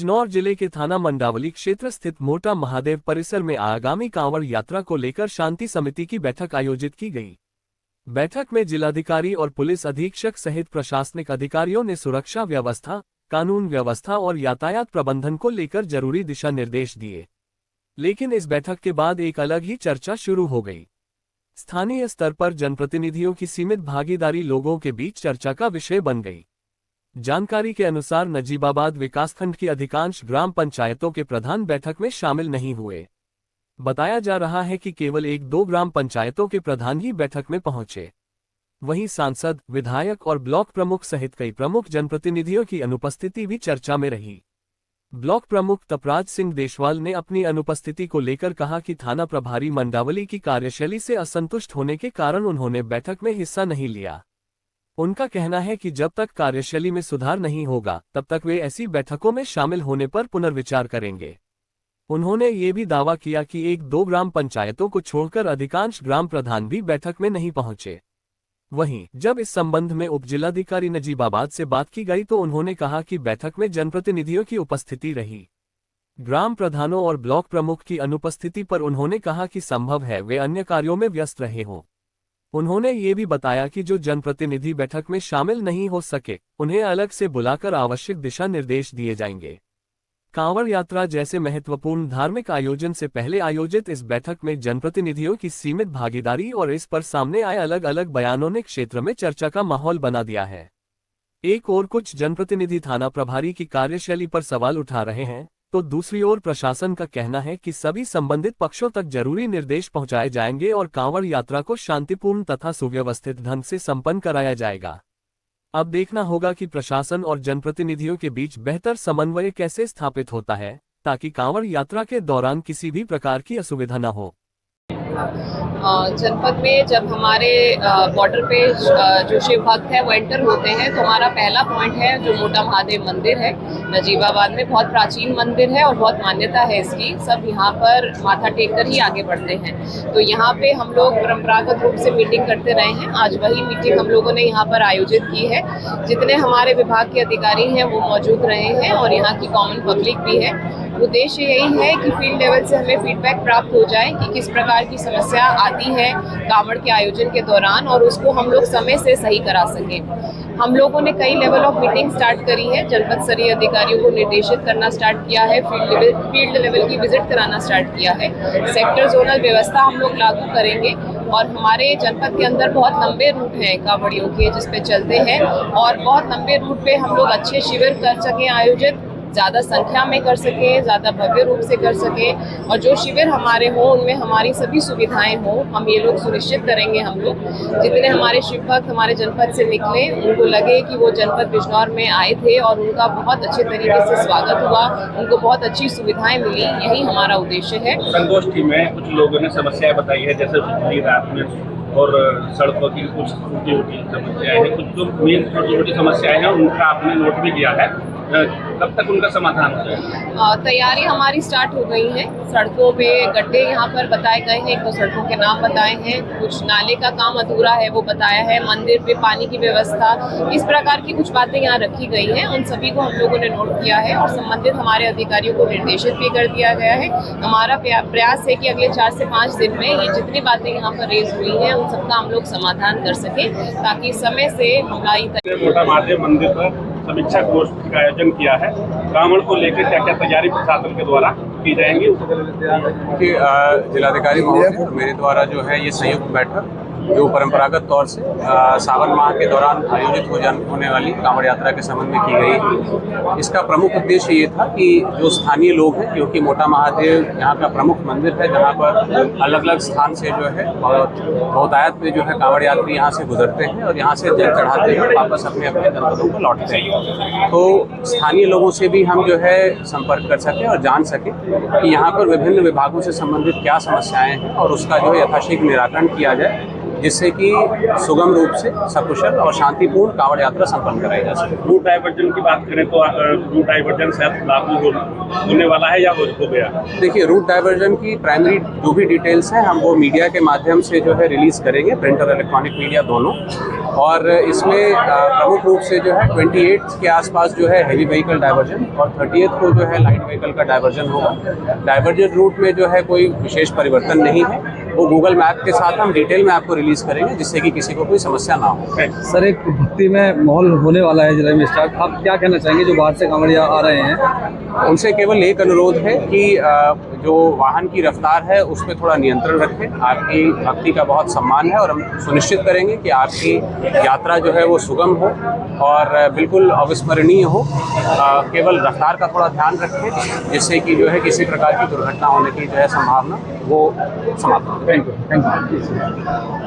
बिजनौर जिले के थाना मंडावली क्षेत्र स्थित मोटा महादेव परिसर में आगामी कांवड़ यात्रा को लेकर शांति समिति की बैठक आयोजित की गई। बैठक में जिलाधिकारी और पुलिस अधीक्षक सहित प्रशासनिक अधिकारियों ने सुरक्षा व्यवस्था, कानून व्यवस्था और यातायात प्रबंधन को लेकर जरूरी दिशा निर्देश दिए। लेकिन इस बैठक के बाद एक अलग ही चर्चा शुरू हो गई। स्थानीय स्तर पर जनप्रतिनिधियों की सीमित भागीदारी लोगों के बीच चर्चा का विषय बन गई। जानकारी के अनुसार नजीबाबाद विकासखंड की अधिकांश ग्राम पंचायतों के प्रधान बैठक में शामिल नहीं हुए। बताया जा रहा है कि केवल 1-2 ग्राम पंचायतों के प्रधान ही बैठक में पहुंचे। वहीं सांसद, विधायक और ब्लॉक प्रमुख सहित कई प्रमुख जनप्रतिनिधियों की अनुपस्थिति भी चर्चा में रही। ब्लॉक प्रमुख तपराज सिंह देशवाल ने अपनी अनुपस्थिति को लेकर कहा कि थाना प्रभारी मंडावली की कार्यशैली से असंतुष्ट होने के कारण उन्होंने बैठक में हिस्सा नहीं लिया। उनका कहना है कि जब तक कार्यशैली में सुधार नहीं होगा तब तक वे ऐसी बैठकों में शामिल होने पर पुनर्विचार करेंगे। उन्होंने ये भी दावा किया कि 1-2 ग्राम पंचायतों को छोड़कर अधिकांश ग्राम प्रधान भी बैठक में नहीं पहुंचे। वहीं जब इस संबंध में उप जिलाधिकारी नजीबाबाद से बात की गई तो उन्होंने कहा कि बैठक में जनप्रतिनिधियों की उपस्थिति रही। ग्राम प्रधानों और ब्लॉक प्रमुख की अनुपस्थिति पर उन्होंने कहा कि संभव है वे अन्य कार्यों में व्यस्त रहे हों। उन्होंने ये भी बताया कि जो जनप्रतिनिधि बैठक में शामिल नहीं हो सके उन्हें अलग से बुलाकर आवश्यक दिशा निर्देश दिए जाएंगे। कांवड़ यात्रा जैसे महत्वपूर्ण धार्मिक आयोजन से पहले आयोजित इस बैठक में जनप्रतिनिधियों की सीमित भागीदारी और इस पर सामने आए अलग अलग बयानों ने क्षेत्र में चर्चा का माहौल बना दिया है। एक ओर कुछ जनप्रतिनिधि थाना प्रभारी की कार्यशैली पर सवाल उठा रहे हैं तो दूसरी ओर प्रशासन का कहना है कि सभी संबंधित पक्षों तक जरूरी निर्देश पहुंचाए जाएंगे और कांवड़ यात्रा को शांतिपूर्ण तथा सुव्यवस्थित ढंग से संपन्न कराया जाएगा। अब देखना होगा कि प्रशासन और जनप्रतिनिधियों के बीच बेहतर समन्वय कैसे स्थापित होता है ताकि कांवड़ यात्रा के दौरान किसी भी प्रकार की असुविधा न हो। जनपद में जब हमारे बॉर्डर पे जो शिव भक्त है वो एंटर होते हैं तो हमारा पहला पॉइंट है जो मोटा महादेव मंदिर है नजीबाबाद में। बहुत प्राचीन मंदिर है और बहुत मान्यता है इसकी। सब यहाँ पर माथा टेक कर ही आगे बढ़ते हैं। तो यहाँ पे हम लोग परंपरागत रूप से मीटिंग करते रहे हैं। आज वही मीटिंग हम लोगों ने यहाँ पर आयोजित की है। जितने हमारे विभाग के अधिकारी हैं वो मौजूद रहे हैं और यहाँ की कॉमन पब्लिक भी है। उद्देश्य यही है कि फील्ड लेवल से हमें फीडबैक प्राप्त हो जाए कि किस प्रकार की समस्या आती है कांवड़ के आयोजन के दौरान और उसको हम लोग समय से सही करा सकें। हम लोगों ने कई लेवल ऑफ मीटिंग स्टार्ट करी है। जनपद स्तरीय अधिकारियों को निर्देशित करना स्टार्ट किया है। फील्ड लेवल की विजिट कराना स्टार्ट किया है। सेक्टर जोनल व्यवस्था हम लोग लागू करेंगे और हमारे जनपद के अंदर बहुत लंबे रूट हैं कांवड़ियों के जिस पे चलते हैं और बहुत लंबे रूट पे हम लोग अच्छे शिविर कर सकें आयोजित, ज़्यादा संख्या में कर सकें, ज़्यादा भव्य रूप से कर सकें और जो शिविर हमारे हों उनमें हमारी सभी सुविधाएं हों। हम ये लोग सुनिश्चित करेंगे। हम लोग जितने हमारे शिव भक्त हमारे जनपद से निकले उनको लगे कि वो जनपद बिजनौर में आए थे और उनका बहुत अच्छे तरीके से स्वागत हुआ, उनको बहुत अच्छी सुविधाएं मिली। यही हमारा उद्देश्य है। संगोष्ठी में कुछ लोगों ने समस्याएं बताई है जैसे रात में और सड़कों की कुछ छोटी समस्याएं हैं, कुछ जो मेन छोटी समस्याएं हैं उनका आपने नोट भी किया है। कब तक उनका समाधान हो जाएगा? तैयारी हमारी स्टार्ट हो गई है। सड़कों पे गड्ढे यहाँ पर बताए गए हैं, 1-2 सड़कों के नाम बताए हैं। कुछ नाले का काम अधूरा है वो बताया है। मंदिर पे पानी की व्यवस्था, इस प्रकार की कुछ बातें यहाँ रखी गई हैं। उन सभी को हम लोगों ने नोट किया है और संबंधित हमारे अधिकारियों को निर्देशित भी कर दिया गया है। हमारा प्रयास है कि अगले 4 से 5 दिन में ये जितनी बातें यहाँ पर रेज हुई हैं उन सबका हम लोग समाधान कर सकें ताकि समय से हमारी मोटा महादेव मंदिर पर समीक्षा गोष्ठी का आयोजन किया है। कांवड़ को लेकर क्या क्या तैयारी प्रशासन के द्वारा की जाएंगी? जिलाधिकारी महोदय मेरे द्वारा जो है ये संयुक्त बैठक जो परंपरागत तौर से सावन माह के दौरान आयोजित होने वाली कांवड़ यात्रा के संबंध में की गई। इसका प्रमुख उद्देश्य ये था कि जो स्थानीय लोग हैं, क्योंकि मोटा महादेव यहाँ का प्रमुख मंदिर है जहाँ पर अलग अलग स्थान से जो है बहुतायत में जो है कांवड़ यात्री यहाँ से गुजरते हैं और यहाँ से जल चढ़ाते हैं वापस अपने अपने जनपदों को लौटते हैं। तो स्थानीय लोगों से भी हम जो है संपर्क कर सकें और जान सकें कि यहाँ पर विभिन्न विभागों से संबंधित क्या समस्याएं हैं और उसका जो है यथाशीघ्र निराकरण किया जाए जिससे कि सुगम रूप से सकुशल और शांतिपूर्ण कांवड़ यात्रा संपन्न कराई जा सके। रूट डाइवर्जन की बात करें तो रूट डाइवर्जन शायद लागू होने वाला है या हो गया? देखिए, रूट डाइवर्जन की प्राइमरी जो भी डिटेल्स हैं हम वो मीडिया के माध्यम से जो है रिलीज करेंगे, प्रिंट और इलेक्ट्रॉनिक मीडिया दोनों। और इसमें प्रमुख रूप से जो है 28 के आसपास जो है हैवी व्हीकल डाइवर्जन और 30th को जो है लाइट व्हीकल का डाइवर्जन होगा। डाइवर्जन रूट में जो है कोई विशेष परिवर्तन नहीं है, वो गूगल मैप के साथ हम डिटेल में आपको रिलीज करेंगे जिससे कि किसी को कोई समस्या ना हो। सर, एक भक्ति में माहौल होने वाला है जिले में स्टार्ट, आप क्या कहना चाहेंगे जो बाहर से कांवड़िया आ रहे हैं? उनसे केवल एक अनुरोध है कि जो वाहन की रफ्तार है उस पर थोड़ा नियंत्रण रखें। आपकी भक्ति का बहुत सम्मान है और हम सुनिश्चित करेंगे कि आपकी यात्रा जो है वो सुगम हो और बिल्कुल अविस्मरणीय हो। केवल रफ्तार का थोड़ा ध्यान रखें जिससे कि जो है किसी प्रकार की दुर्घटना होने की जो है संभावना वो समाप्त हो। Thank you.